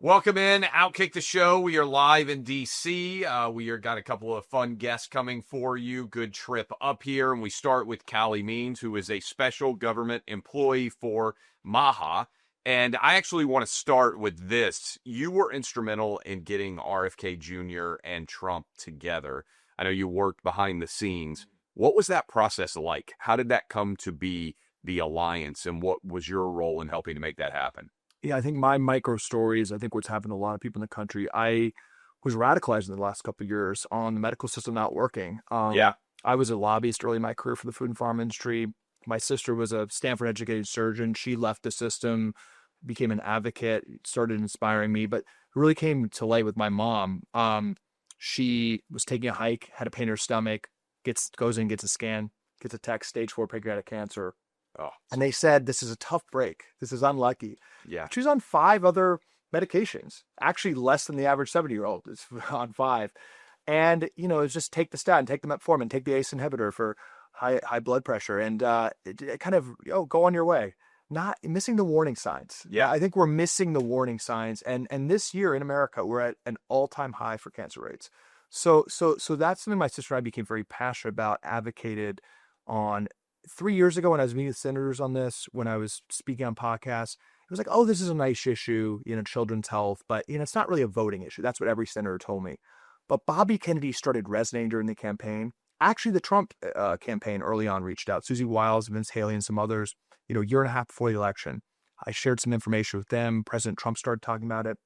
Welcome in, OutKick the show. We are live in DC. We are got a couple of fun guests coming for you. Good trip up here. And we start with Calley Means, who is a special government employee for MAHA. And I actually want to start with this. You were instrumental in getting RFK Jr. and Trump together. I know you worked behind the scenes. What was that process like? How did that come to be the alliance? And what was your role in helping to make that happen? Yeah, I think my micro stories, I think what's happened to a lot of people in the country, I was radicalized in the last couple of years on the medical system not working. I was a lobbyist early in my career for the food and farm industry. My sister was a Stanford educated surgeon. She left the system, became an advocate, started inspiring me, but it really came to light with my mom. She was taking a hike, had a pain in her stomach, goes in, gets a scan, gets a text, stage 4 pancreatic cancer. Oh. And they said, this is a tough break. This is unlucky. Yeah. She was on 5 other medications, actually less than the average 70-year-old is on 5. And, it's just take the statin, take the metformin, take the ACE inhibitor for high blood pressure, and it kind of, go on your way. Not missing the warning signs. Yeah. I think we're missing the warning signs. And this year in America, we're at an all-time high for cancer rates. So that's something my sister and I became very passionate about, advocated on. 3 years ago when I was meeting with senators on this, when I was speaking on podcasts, it was like, oh, this is a nice issue, children's health, but it's not really a voting issue. That's what every senator told me. But Bobby Kennedy started resonating during the campaign. Actually, the Trump campaign early on reached out. Susie Wiles, Vince Haley, and some others, a year and a half before the election. I shared some information with them. President Trump started talking about it.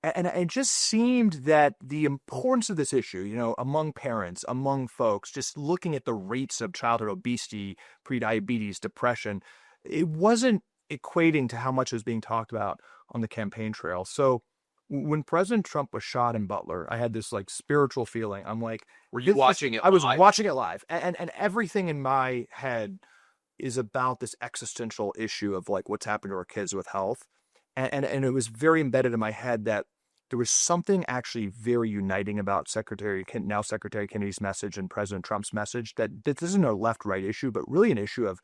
And it just seemed that the importance of this issue, among parents, among folks, just looking at the rates of childhood obesity, prediabetes, depression, it wasn't equating to how much was being talked about on the campaign trail. So when President Trump was shot in Butler, I had this spiritual feeling. I'm like, were you watching it? I was watching it live, and everything in my head is about this existential issue of what's happened to our kids with health. And it was very embedded in my head that there was something actually very uniting about Secretary Kennedy's message and President Trump's message, that this isn't a left-right issue, but really an issue of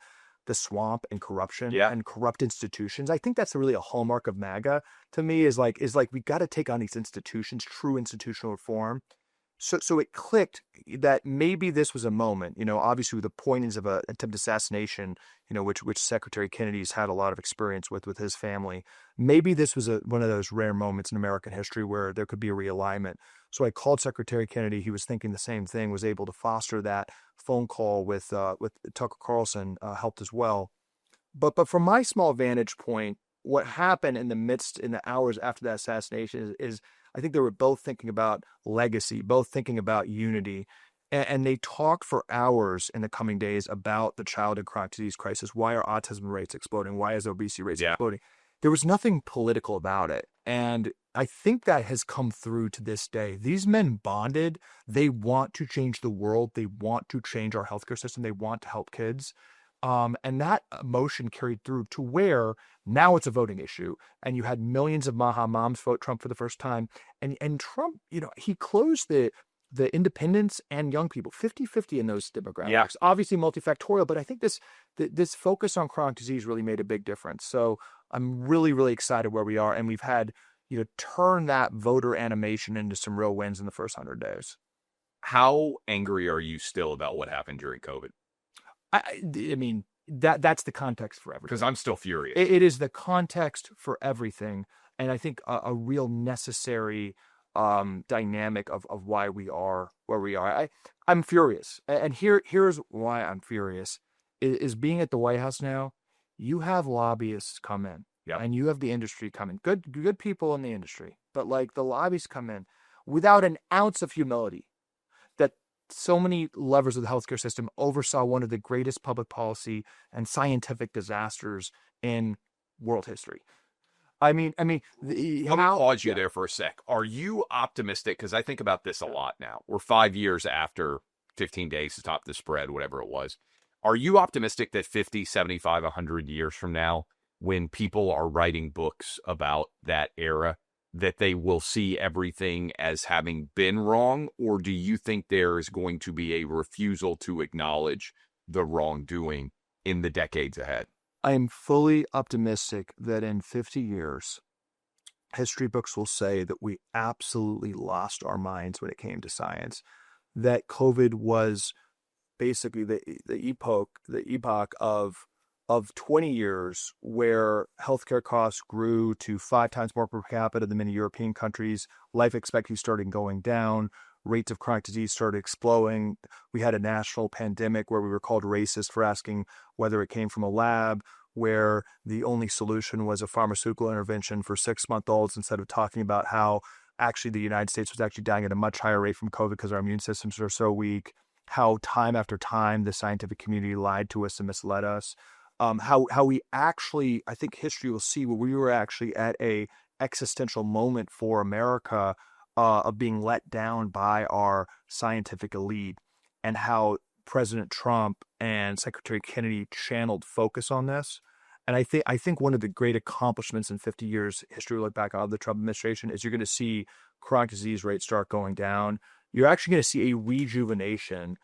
the swamp and corruption and corrupt institutions. I think that's really a hallmark of MAGA to me, is we got to take on these institutions, true institutional reform. So it clicked that maybe this was a moment, obviously with the pointings of an attempted assassination, which Secretary Kennedy's had a lot of experience with his family. Maybe this was one of those rare moments in American history where there could be a realignment. So I called Secretary Kennedy. He was thinking the same thing, was able to foster that phone call with Tucker Carlson, helped as well. But from my small vantage point, what happened in the hours after that assassination is I think they were both thinking about legacy, both thinking about unity. And they talked for hours in the coming days about the childhood chronic disease crisis. Why are autism rates exploding? Why is obesity rates exploding? There was nothing political about it. And I think that has come through to this day. These men bonded. They want to change the world. They want to change our healthcare system. They want to help kids. And that emotion carried through to where now it's a voting issue. And you had millions of MAHA moms vote Trump for the first time. And Trump, he closed the independents and young people 50-50 in those demographics. Yeah. Obviously multifactorial, but I think this focus on chronic disease really made a big difference. So I'm really, really excited where we are. And we've had, turn that voter animation into some real wins in the first 100 days. How angry are you still about what happened during COVID? I mean, that's the context for everything. Because I'm still furious. It is the context for everything. And I think a real necessary dynamic of why we are where we are. I'm furious. And here's why I'm furious is being at the White House now, you have lobbyists come in. Yep. And you have the industry come in. Good people in the industry. But the lobbyists come in without an ounce of humility. So many levers of the healthcare system oversaw one of the greatest public policy and scientific disasters in world history. I mean, let me pause you there for a sec. Are you optimistic? Because I think about this a lot now. We're 5 years after 15 days to stop the spread, whatever it was. Are you optimistic that 50, 75, 100 years from now, when people are writing books about that era, that they will see everything as having been wrong? Or do you think there is going to be a refusal to acknowledge the wrongdoing in the decades ahead? I am fully optimistic that in 50 years, history books will say that we absolutely lost our minds when it came to science, that COVID was basically the epoch of 20 years where healthcare costs grew to 5 times more per capita than many European countries. Life expectancy started going down. Rates of chronic disease started exploding. We had a national pandemic where we were called racist for asking whether it came from a lab, where the only solution was a pharmaceutical intervention for 6-month-olds instead of talking about how actually the United States was actually dying at a much higher rate from COVID because our immune systems are so weak, how time after time the scientific community lied to us and misled us, how we actually, I think history will see where we were actually at a existential moment for America of being let down by our scientific elite, and how President Trump and Secretary Kennedy channeled focus on this. And I think one of the great accomplishments in 50 years history we look back on the Trump administration is you're going to see chronic disease rates start going down. You're actually going to see a rejuvenation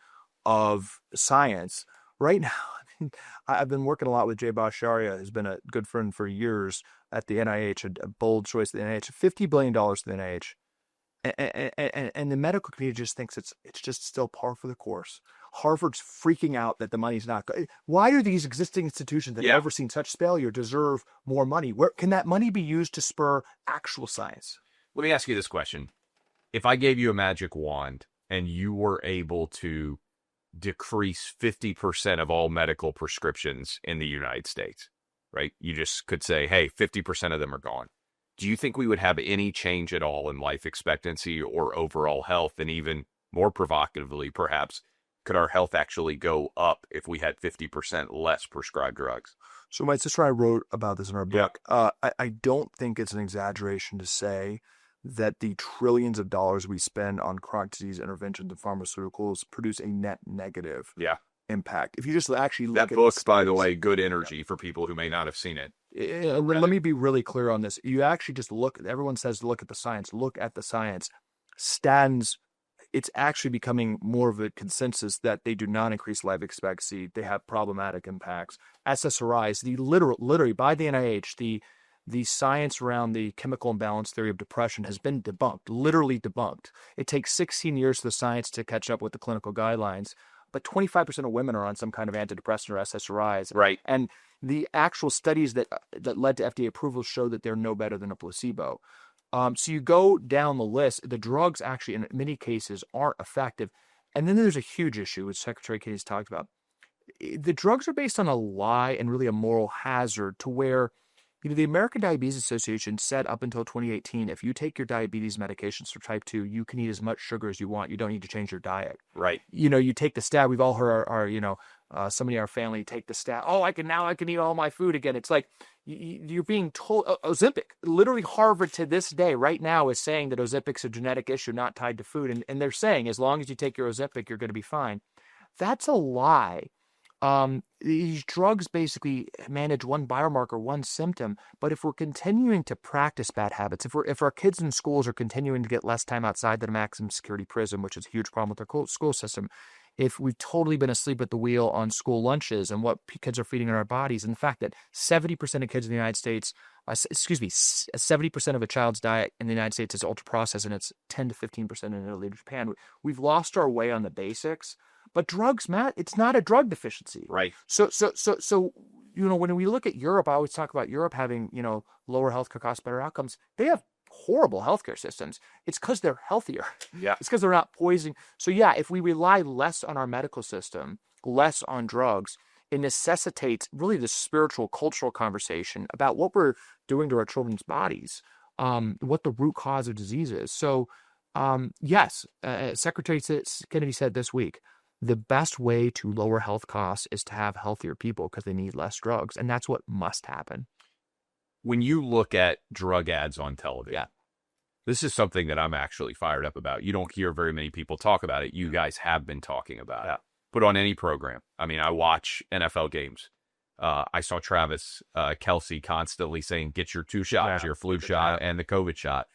of science. Right now, I've been working a lot with Jay Bhattacharya, who's been a good friend for years at the NIH, a bold choice at the NIH, $50 billion to the NIH. And the medical community just thinks it's just still par for the course. Harvard's freaking out that the money's not good. Why do these existing institutions that have never seen such failure deserve more money? Where can that money be used to spur actual science? Let me ask you this question. If I gave you a magic wand and you were able to decrease 50% of all medical prescriptions in the United States, right? You just could say, hey, 50% of them are gone. Do you think we would have any change at all in life expectancy or overall health? And even more provocatively, perhaps, could our health actually go up if we had 50% less prescribed drugs? So my sister and I wrote about this in our book. I don't think it's an exaggeration to say that the trillions of dollars we spend on chronic disease interventions and pharmaceuticals produce a net negative impact. If you just actually look at that book, by the way, good energy for people who may not have seen it. Let me be really clear on this. You actually just look, everyone says look at the science. Look at the science. Statins, it's actually becoming more of a consensus that they do not increase life expectancy. They have problematic impacts. SSRIs, literally by the NIH, the science around the chemical imbalance theory of depression has been debunked, literally debunked. It takes 16 years for the science to catch up with the clinical guidelines, but 25% of women are on some kind of antidepressant or SSRIs. Right. And the actual studies that led to FDA approval show that they're no better than a placebo. So you go down the list, the drugs actually in many cases aren't effective. And then there's a huge issue, which Secretary Kennedy's talked about. The drugs are based on a lie and really a moral hazard, to where, the American Diabetes Association said up until 2018, if you take your diabetes medications for type 2, you can eat as much sugar as you want. You don't need to change your diet. Right. You take the statin. We've all heard our somebody in our family take the statin. Oh, I can eat all my food again. It's like you're being told. Ozempic, literally Harvard to this day right now is saying that Ozempic's a genetic issue not tied to food. And they're saying as long as you take your Ozempic, you're going to be fine. That's a lie. These drugs basically manage one biomarker, one symptom. But if we're continuing to practice bad habits, if our kids in schools are continuing to get less time outside than a maximum security prison, which is a huge problem with our school system, if we've totally been asleep at the wheel on school lunches and what kids are feeding in our bodies, and the fact that 70% of kids in the United States, 70% of a child's diet in the United States is ultra processed, and it's 10 to 15% in Italy and Japan. We've lost our way on the basics. But drugs, Matt, it's not a drug deficiency. Right. So, when we look at Europe, I always talk about Europe having, lower healthcare costs, better outcomes. They have horrible healthcare systems. It's because they're healthier. Yeah. It's because they're not poisoning. So yeah, if we rely less on our medical system, less on drugs, it necessitates really the spiritual, cultural conversation about what we're doing to our children's bodies, what the root cause of disease is. So, yes, Secretary Kennedy said this week, the best way to lower health costs is to have healthier people because they need less drugs. And that's what must happen. When you look at drug ads on television, this is something that I'm actually fired up about. You don't hear very many people talk about it. You guys have been talking about it. Put on any program. I mean, I watch NFL games. I saw Travis Kelsey constantly saying, get your 2 shots, your flu shot and the COVID shot,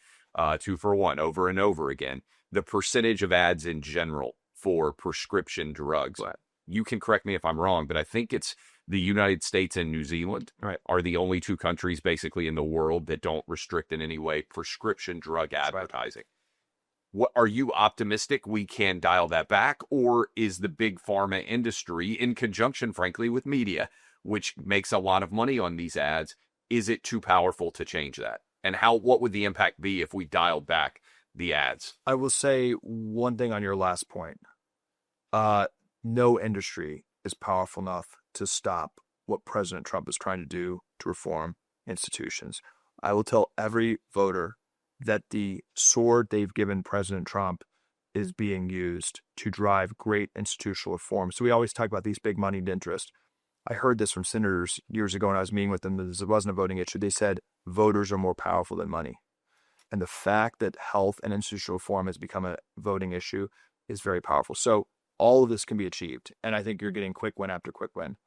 2 for 1 over and over again. The percentage of ads in general for prescription drugs. You can correct me if I'm wrong, but I think it's The United States and New Zealand Right. are the only two countries basically in the world that don't restrict in any way prescription drug advertising. What are you optimistic we can dial that back, or is the big pharma industry, in conjunction, frankly, with media, which makes a lot of money on these ads, is it too powerful to change that? And what would the impact be if we dialed back the ads? I will say one thing on your last point. No industry is powerful enough to stop what President Trump is trying to do to reform institutions. I will tell every voter that the sword they've given President Trump is being used to drive great institutional reform. So we always talk about these big moneyed interests. I heard this from senators years ago when I was meeting with them. It wasn't a voting issue. They said voters are more powerful than money. And the fact that health and institutional reform has become a voting issue is very powerful. So all of this can be achieved. And I think you're getting quick win after quick win.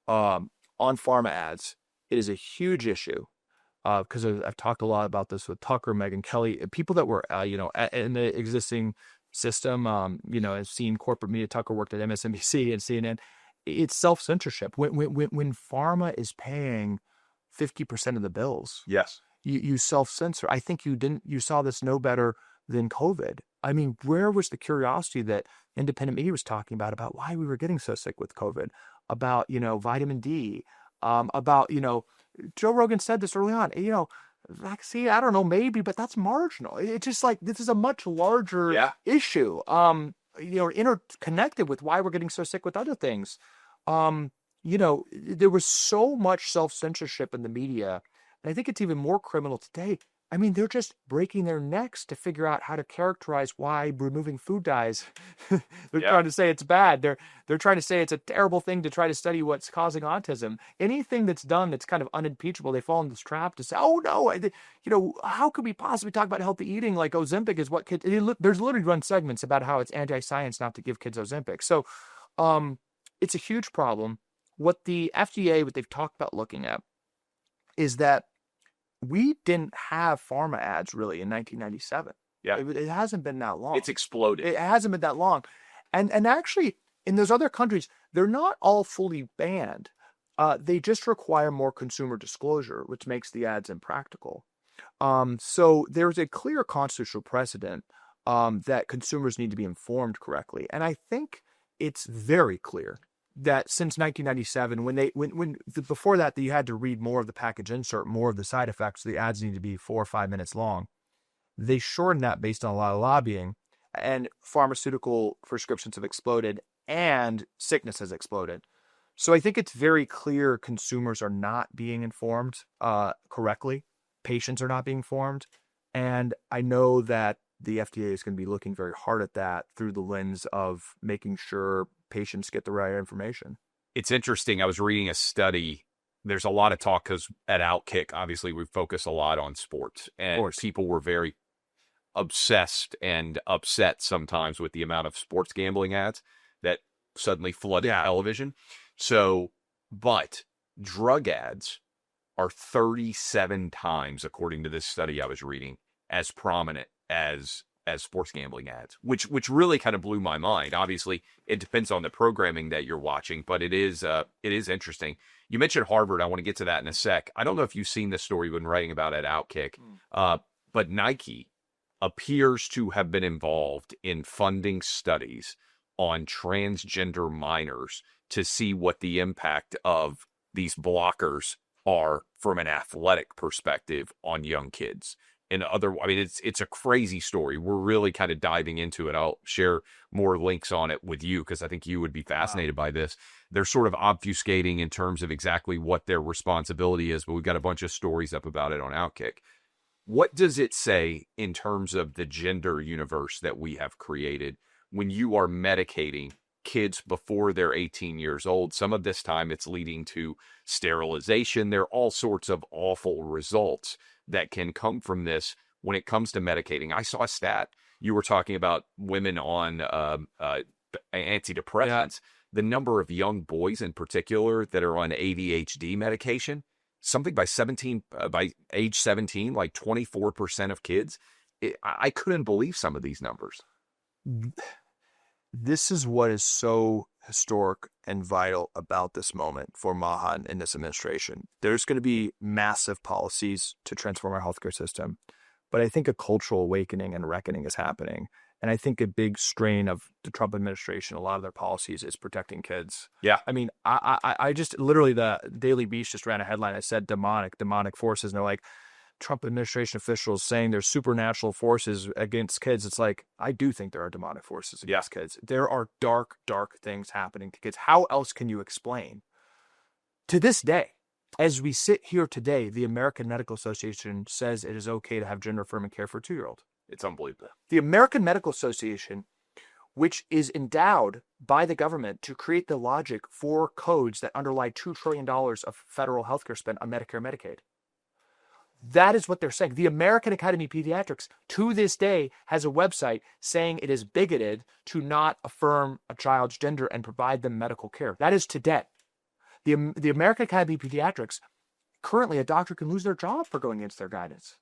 On pharma ads, it is a huge issue because I've talked a lot about this with Tucker, Megyn Kelly, people that were, in the existing system, I've seen corporate media. Tucker worked at MSNBC and CNN. It's self-censorship. When pharma is paying 50% of the bills, Yes. you self-censor. I think you saw this no better than COVID. I mean, where was the curiosity that independent media was talking about why we were getting so sick with COVID, about, vitamin D, about, Joe Rogan said this early on, vaccine, I don't know, maybe, but that's marginal. It's just like, this is a much larger issue, interconnected with why we're getting so sick with other things. There was so much self-censorship in the media, and I think it's even more criminal today. I mean, they're just breaking their necks to figure out how to characterize why removing food dyes. They're trying to say it's bad. They're trying to say it's a terrible thing to try to study what's causing autism. Anything that's done that's kind of unimpeachable, they fall into this trap to say, oh no, how could we possibly talk about healthy eating like Ozempic is what kids? There's literally run segments about how it's anti-science not to give kids Ozempic. So, it's a huge problem. What the FDA, what they've talked about looking at, is that we didn't have pharma ads really in 1997. Yeah. It hasn't been that long. It's exploded. It hasn't been that long. And actually, in those other countries, they're not all fully banned. They just require more consumer disclosure, which makes the ads impractical. So there's a clear constitutional precedent that consumers need to be informed correctly. And I think it's very clear that since 1997, when before that you had to read more of the package insert, more of the side effects, the ads need to be 4 or 5 minutes long. They shortened that based on a lot of lobbying, and pharmaceutical prescriptions have exploded and sickness has exploded. So I think it's very clear consumers are not being informed correctly. Patients are not being informed. And I know that the FDA is going to be looking very hard at that through the lens of making sure patients get the right information. It's interesting. I was reading a study. There's a lot of talk because at OutKick, obviously, we focus a lot on sports. And people were very obsessed and upset sometimes with the amount of sports gambling ads that suddenly flooded television. So, but drug ads are 37 times, according to this study I was reading, as prominent as sports gambling ads, which really kind of blew my mind. Obviously, it depends on the programming that you're watching, but it is interesting. You mentioned Harvard. I want to get to that in a sec. I don't know if you've seen this story we've been writing about at OutKick, but Nike appears to have been involved in funding studies on transgender minors to see what the impact of these blockers are from an athletic perspective on young kids. It's a crazy story. We're really kind of diving into it. I'll share more links on it with you because I think you would be fascinated by this. They're sort of obfuscating in terms of exactly what their responsibility is, but we've got a bunch of stories up about it on OutKick. What does it say in terms of the gender universe that we have created when you are medicating kids before they're 18 years old? Some of this time it's leading to sterilization. There are all sorts of awful results that can come from this when it comes to medicating. I saw a stat. You were talking about women on antidepressants. Yeah. The number of young boys in particular that are on ADHD medication, something by age 17, like 24% of kids. I couldn't believe some of these numbers. this is what is so historic and vital about this moment for Maha and this administration. There's going to be massive policies to transform our healthcare system, but I think a cultural awakening and reckoning is happening. And I think a big strain of the Trump administration, a lot of their policies, is protecting kids. Yeah. I mean, I just literally, the Daily Beast just ran a headline that said demonic forces. And they're like, Trump administration officials saying there's supernatural forces against kids. It's like, I do think there are demonic forces against kids. There are dark, dark things happening to kids. How else can you explain? To this day, as we sit here today, the American Medical Association says it is okay to have gender-affirming care for a 2-year-old. It's unbelievable. The American Medical Association, which is endowed by the government to create the logic for codes that underlie $2 trillion of federal healthcare spend on Medicare and Medicaid. That is what they're saying. The American Academy of Pediatrics, to this day, has a website saying it is bigoted to not affirm a child's gender and provide them medical care. That is today. The American Academy of Pediatrics, currently a doctor can lose their job for going against their guidance.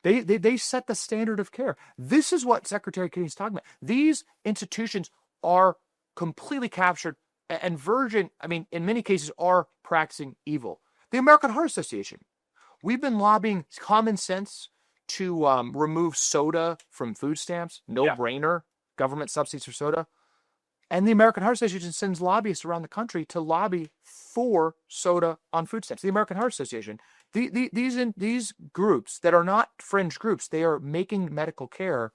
They set the standard of care. This is what Secretary Kennedy is talking about. These institutions are completely captured and in many cases, are practicing evil. The American Heart Association. We've been lobbying common sense to remove soda from food stamps. No-brainer. Government subsidies for soda. And the American Heart Association sends lobbyists around the country to lobby for soda on food stamps. The American Heart Association. These groups that are not fringe groups, they are making medical care,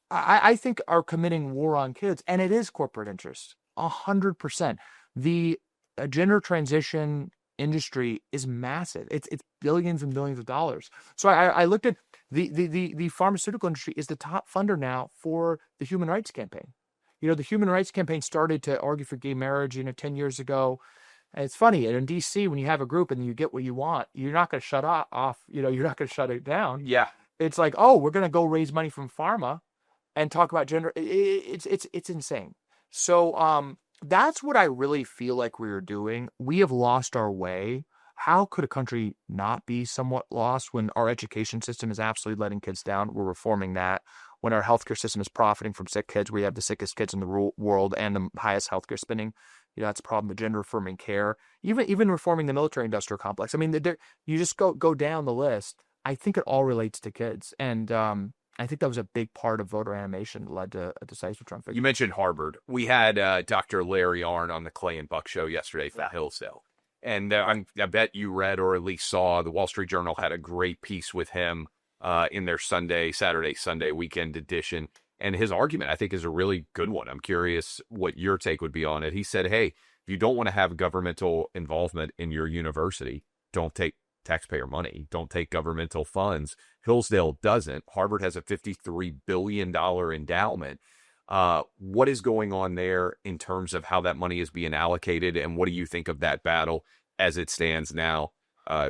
I think, are committing war on kids. And it is corporate interest. 100%. The gender transition industry is massive. It's billions and billions of dollars. So I looked at the pharmaceutical industry is the top funder now for the Human Rights Campaign. The Human Rights Campaign started to argue for gay marriage, 10 years ago. And it's funny, in DC, when you have a group and you get what you want, you're not going to shut off, you're not going to shut it down. Yeah. It's like, oh, we're going to go raise money from pharma and talk about gender. It's insane. So that's what I really feel like we are doing. We have lost our way. How could a country not be somewhat lost when our education system is absolutely letting kids down? We're reforming that. When our healthcare system is profiting from sick kids, we have the sickest kids in the world and the highest healthcare spending. That's a problem with gender affirming care. Even reforming the military industrial complex. I mean, you just go down the list. I think it all relates to kids. And I think that was a big part of voter animation that led to a decisive Trump victory. You mentioned Harvard. We had Dr. Larry Arnn on the Clay and Buck show yesterday from Hillsdale. And I bet you read or at least saw the Wall Street Journal had a great piece with him in their Saturday, Sunday weekend edition. And his argument, I think, is a really good one. I'm curious what your take would be on it. He said, hey, if you don't want to have governmental involvement in your university, don't take taxpayer money. Don't take governmental funds. Hillsdale doesn't. Harvard has a $53 billion endowment. What is going on there in terms of how that money is being allocated? And what do you think of that battle as it stands now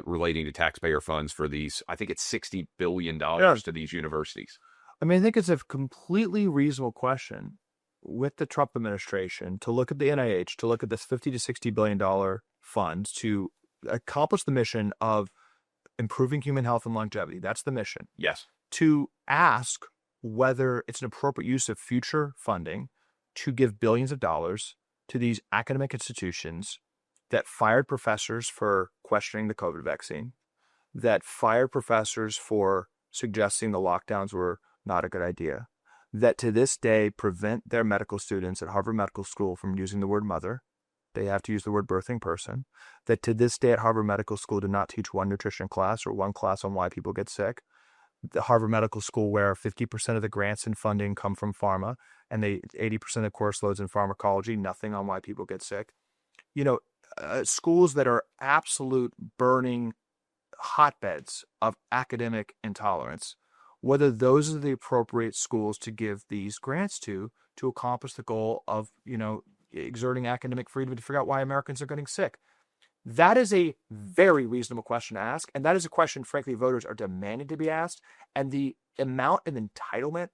relating to taxpayer funds for these? I think it's $60 billion to these universities. I mean, I think it's a completely reasonable question with the Trump administration to look at the NIH, to look at this $50 to $60 billion funds to accomplish the mission of improving human health and longevity. That's the mission. Yes. To ask whether it's an appropriate use of future funding to give billions of dollars to these academic institutions that fired professors for questioning the COVID vaccine, that fired professors for suggesting the lockdowns were not a good idea, that to this day prevent their medical students at Harvard Medical School from using the word mother. They have to use the word birthing person. That to this day at Harvard Medical School do not teach one nutrition class or one class on why people get sick. The Harvard Medical School, where 50% of the grants and funding come from pharma, and 80% of the course loads in pharmacology, nothing on why people get sick. Schools that are absolute burning hotbeds of academic intolerance, whether those are the appropriate schools to give these grants to accomplish the goal of, exerting academic freedom to figure out why Americans are getting sick. That is a very reasonable question to ask. And that is a question, frankly, voters are demanding to be asked. And the amount of entitlement,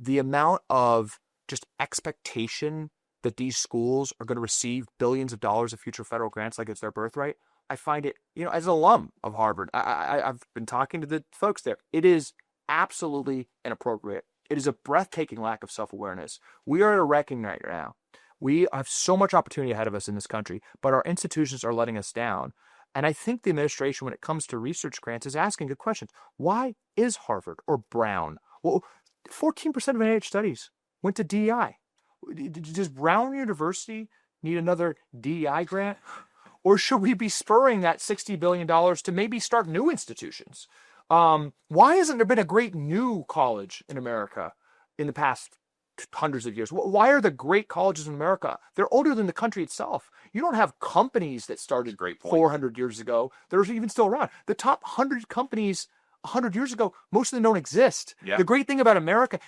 the amount of just expectation that these schools are going to receive billions of dollars of future federal grants like it's their birthright, I find it, as an alum of Harvard, I've been talking to the folks there. It is absolutely inappropriate. It is a breathtaking lack of self-awareness. We are at a reckoning right now. We have so much opportunity ahead of us in this country, but our institutions are letting us down. And I think the administration, when it comes to research grants, is asking good questions. Why is Harvard or Brown? Well, 14% of NIH studies went to DEI. Does Brown University need another DEI grant? Or should we be spurring that $60 billion to maybe start new institutions? Why hasn't there been a great new college in America in the past hundreds of years? Why are the great colleges in America? They're older than the country itself. You don't have companies that started 400 years ago that are even still around. The top 100 companies 100 years ago, most of them don't exist. Yeah. The great thing about America,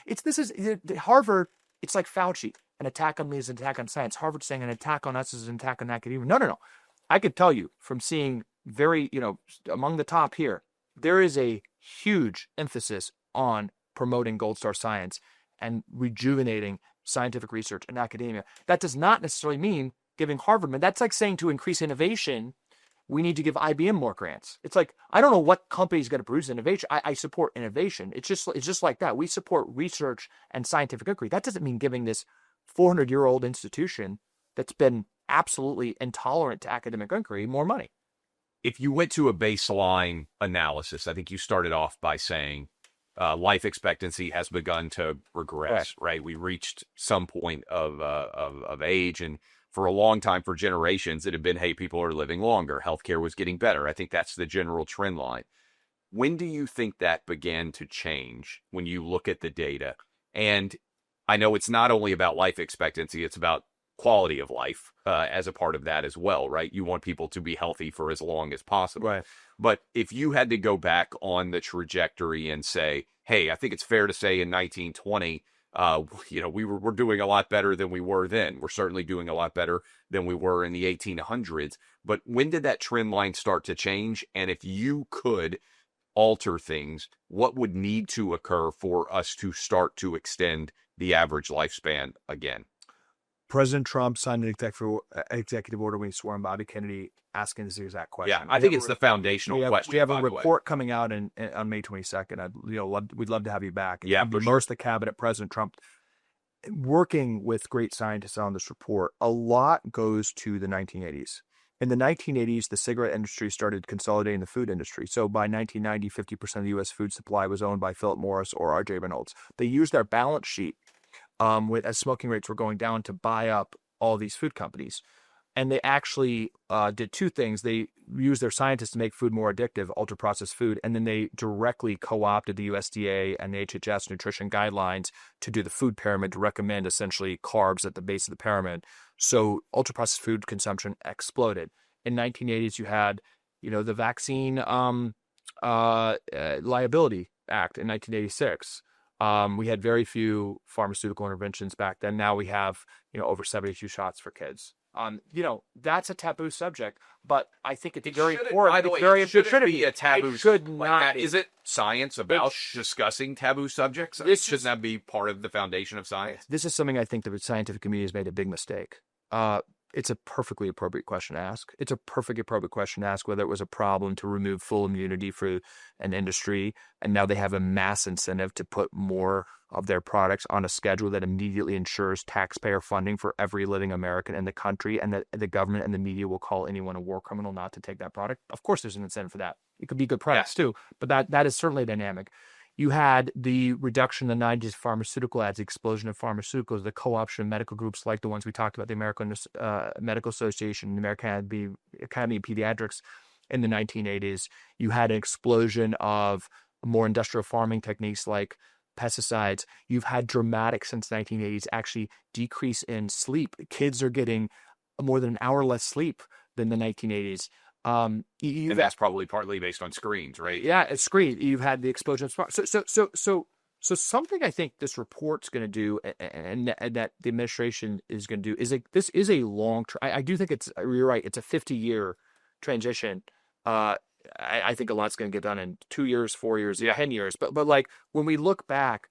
Harvard, it's like Fauci. An attack on me is an attack on science. Harvard saying an attack on us is an attack on academia. No. I could tell you from seeing among the top here, there is a huge emphasis on promoting gold star science and rejuvenating scientific research and academia. That does not necessarily mean giving Harvard, but that's like saying to increase innovation, we need to give IBM more grants. It's like, I don't know what company is going to produce innovation. I support innovation. It's just like that. We support research and scientific inquiry. That doesn't mean giving this 400-year-old institution that's been absolutely intolerant to academic inquiry more money. If you went to a baseline analysis, I think you started off by saying life expectancy has begun to regress, right? We reached some point of age, and for a long time, for generations, it had been, hey, people are living longer. Healthcare was getting better. I think that's the general trend line. When do you think that began to change when you look at the data? And I know it's not only about life expectancy, it's about quality of life as a part of that as well, right? You want people to be healthy for as long as possible. Right. But if you had to go back on the trajectory and say, hey, I think it's fair to say in 1920, we're doing a lot better than we were then. We're certainly doing a lot better than we were in the 1800s. But when did that trend line start to change? And if you could alter things, what would need to occur for us to start to extend the average lifespan again? President Trump signed an executive order when he swore on Bobby Kennedy asking this exact question. Yeah, I think it's the foundational question. We have a report coming out on May 22nd. We'd love to have you back. Yeah, immerse the cabinet, President Trump, working with great scientists on this report. A lot goes to the 1980s. In the 1980s, the cigarette industry started consolidating the food industry. So by 1990, 50% of the U.S. food supply was owned by Philip Morris or R.J. Reynolds. They used their balance sheet as smoking rates were going down to buy up all these food companies. And they actually did two things. They used their scientists to make food more addictive, ultra-processed food, and then they directly co-opted the USDA and the HHS nutrition guidelines to do the food pyramid to recommend essentially carbs at the base of the pyramid. So ultra-processed food consumption exploded. In 1980s, you had, the Vaccine Liability Act in 1986. We had very few pharmaceutical interventions back then. Now we have, over 72 shots for kids. That's a taboo subject, but I think it's very important. By the way, it shouldn't be a taboo. It should not. Is it science about discussing taboo subjects? Shouldn't that be part of the foundation of science? This is something I think the scientific community has made a big mistake. It's a perfectly appropriate question to ask. It's a perfectly appropriate question to ask whether it was a problem to remove full immunity for an industry, and now they have a mass incentive to put more of their products on a schedule that immediately ensures taxpayer funding for every living American in the country, and that the government and the media will call anyone a war criminal not to take that product. Of course, there's an incentive for that. It could be good products too, but that is certainly dynamic. You had the reduction in the 90s pharmaceutical ads, the explosion of pharmaceuticals, the co-option of medical groups like the ones we talked about, the American Medical Association, the American Academy of Pediatrics in the 1980s. You had an explosion of more industrial farming techniques like pesticides. You've had dramatic, since 1980s, actually decrease in sleep. Kids are getting more than an hour less sleep than the 1980s. And that's probably partly based on screens, right? Yeah, it's screen. You've had the explosion of so something I think this report's going to do, and that the administration is going to do, is this is a long. I do think you're right. It's a 50-year transition. I think a lot's going to get done in 2 years, 4 years, 10 years. But like when we look back,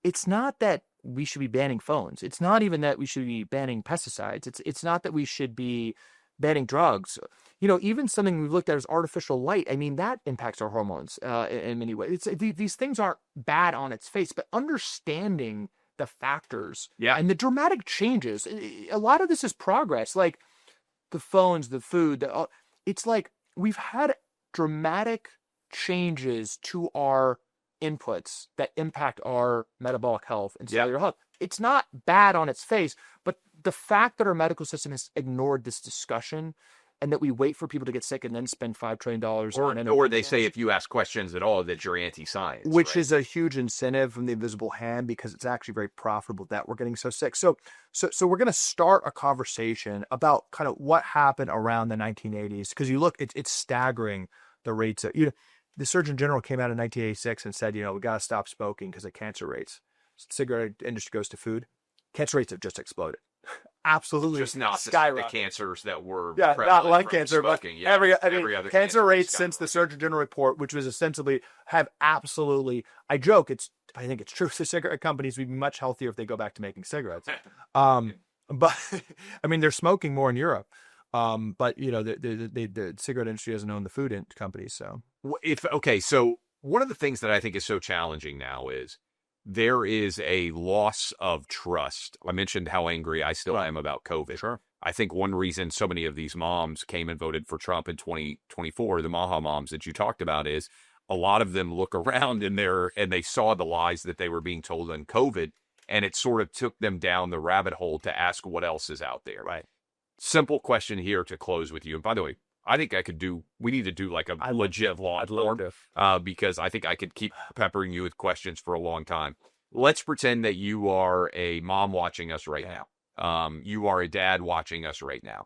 it's not that we should be banning phones. It's not even that we should be banning pesticides. It's not that we should be banning drugs. Even something we've looked at as artificial light. I mean, that impacts our hormones in many ways. These things aren't bad on its face, but understanding the factors and the dramatic changes. A lot of this is progress, like the phones, the food. It's like we've had dramatic changes to our inputs that impact our metabolic health and cellular health. It's not bad on its face, but the fact that our medical system has ignored this discussion and that we wait for people to get sick and then spend $5 trillion on or they say if you ask questions at all that you're anti-science, which is a huge incentive from the invisible hand, because it's actually very profitable that we're getting so sick. So we're going to start a conversation about kind of what happened around the 1980s, because you look, it's staggering the rates of, the Surgeon General came out in 1986 and said, we got to stop smoking because of cancer rates. Cigarette industry goes to food. Cancer rates have just exploded. Absolutely, just not the cancers that were not lung cancer, but every other cancer rates since the Surgeon General report, which was ostensibly have absolutely. I joke, I think it's true. The cigarette companies would be much healthier if they go back to making cigarettes. But I mean, they're smoking more in Europe. But the cigarette industry doesn't own the food companies. So so one of the things that I think is so challenging now is there is a loss of trust. I mentioned how angry I still am about COVID. Sure. I think one reason so many of these moms came and voted for Trump in 2024, the maha moms that you talked about, is a lot of them look around and they saw the lies that they were being told on COVID, and it sort of took them down the rabbit hole to ask what else is out there. Right. Simple question here to close with you. And by the way, I think we need to do like a legit law form, because I think I could keep peppering you with questions for a long time. Let's pretend that you are a mom watching us right now. You are a dad watching us right now.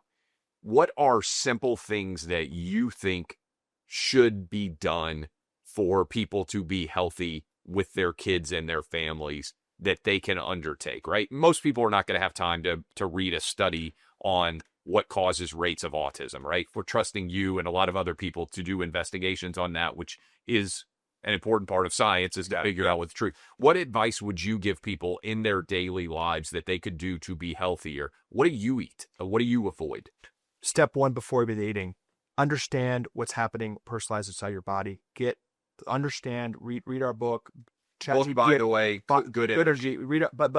What are simple things that you think should be done for people to be healthy with their kids and their families that they can undertake, right? Most people are not going to have time to read a study on what causes rates of autism, right? We're trusting you and a lot of other people to do investigations on that, which is an important part of science, is to figure out what's true. What advice would you give people in their daily lives that they could do to be healthier? What do you eat? What do you avoid? Step one before we begin eating, understand what's happening, personalized inside your body. Read our book. By the way, good energy. Read it, but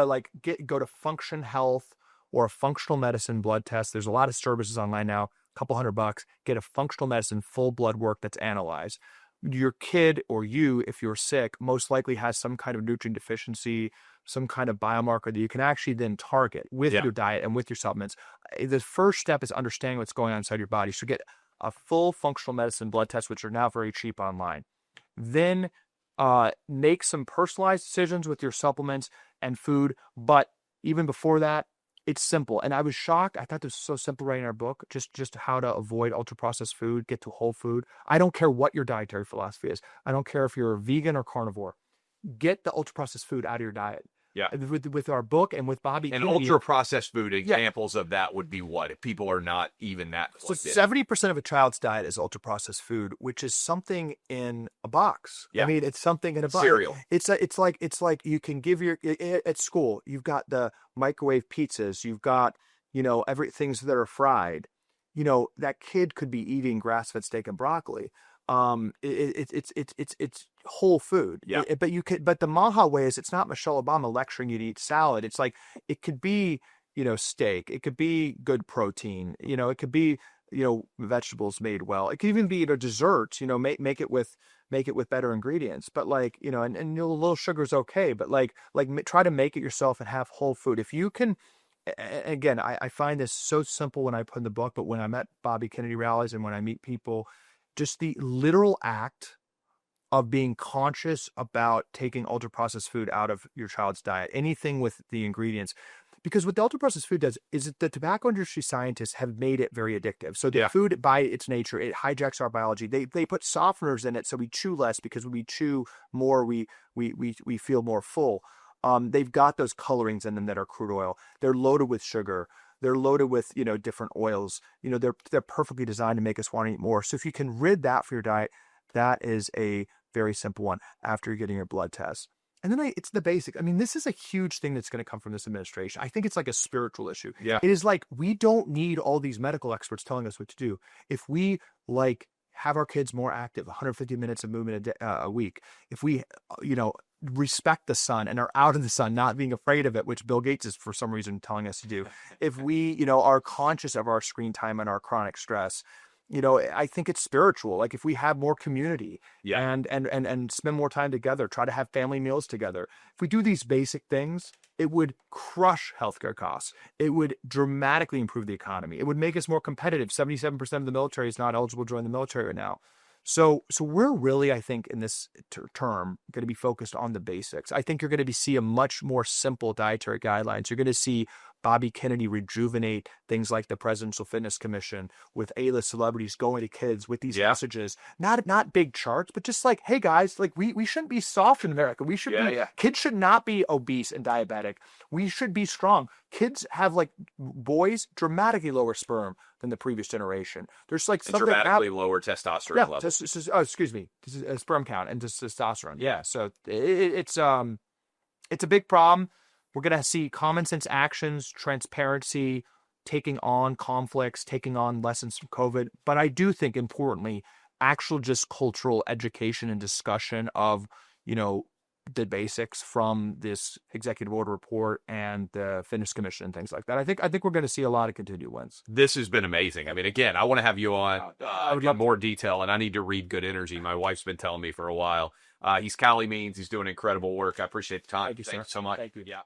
go to Function Health or a functional medicine blood test. There's a lot of services online now, a couple $100. Get a functional medicine full blood work that's analyzed. Your kid or you, if you're sick, most likely has some kind of nutrient deficiency, some kind of biomarker that you can actually then target with your diet and with your supplements. The first step is understanding what's going on inside your body. So get a full functional medicine blood test, which are now very cheap online. Then make some personalized decisions with your supplements and food. But even before that, it's simple. And I was shocked. I thought this was so simple right in our book, just how to avoid ultra-processed food, get to whole food. I don't care what your dietary philosophy is. I don't care if you're a vegan or carnivore. Get the ultra-processed food out of your diet. Yeah. With our book and with Bobby. And ultra-processed food examples of that would be what? If people are not even that. So 70% of a child's diet is ultra-processed food, which is something in a box. Yeah. I mean, it's something in a box. Cereal. It's like you can give at school, you've got the microwave pizzas, you've got, things that are fried. That kid could be eating grass-fed steak and broccoli. It's whole food. Yeah. But the Maha way is, it's not Michelle Obama lecturing you to eat salad. It's like, it could be, steak. It could be good protein. It could be, vegetables made well. It could even be, desserts, make it with better ingredients. But and a little sugar is okay. But try to make it yourself and have whole food. If you can, again, I find this so simple when I put in the book, but when I'm at Bobby Kennedy rallies and when I meet people, just the literal act of being conscious about taking ultra-processed food out of your child's diet, anything with the ingredients. Because what the ultra-processed food does is that the tobacco industry scientists have made it very addictive. So the food, by its nature, it hijacks our biology. They put softeners in it so we chew less, because when we chew more, we feel more full. They've got those colorings in them that are crude oil. They're loaded with sugar. They're loaded with, different oils. They're perfectly designed to make us want to eat more. So if you can rid that for your diet, that is a very simple one after you're getting your blood test. And then it's the basic. I mean, this is a huge thing that's going to come from this administration. I think it's like a spiritual issue. Yeah. It is like, we don't need all these medical experts telling us what to do. If we like have our kids more active, 150 minutes of movement a week, if we, respect the sun and are out in the sun, not being afraid of it, which Bill Gates is for some reason telling us to do. If we, are conscious of our screen time and our chronic stress, I think it's spiritual. Like if we have more community and spend more time together, try to have family meals together. If we do these basic things, it would crush healthcare costs. It would dramatically improve the economy. It would make us more competitive. 77% of the military is not eligible to join the military right now. So we're really, I think, in this term, going to be focused on the basics. I think you're going to see a much more simple dietary guidelines. You're going to see Bobby Kennedy rejuvenate things like the Presidential Fitness Commission with A-list celebrities going to kids with these messages. Not big charts, but just like, hey guys, like we shouldn't be soft in America. We should be kids should not be obese and diabetic. We should be strong. Kids have boys dramatically lower sperm than the previous generation. There's something dramatically lower testosterone levels. Sperm count and testosterone. Yeah, so it's a big problem. We're going to see common sense actions, transparency, taking on conflicts, taking on lessons from COVID. But I do think, importantly, actual just cultural education and discussion of, the basics from this executive order report and the Fitness Commission and things like that. I think we're going to see a lot of continued wins. This has been amazing. I mean, again, I want to have you on. I would love more detail, and I need to read Good Energy. My wife's been telling me for a while. He's Calley Means. He's doing incredible work. I appreciate the time. Thank you, sir. Thanks so much. Thank you. Yeah.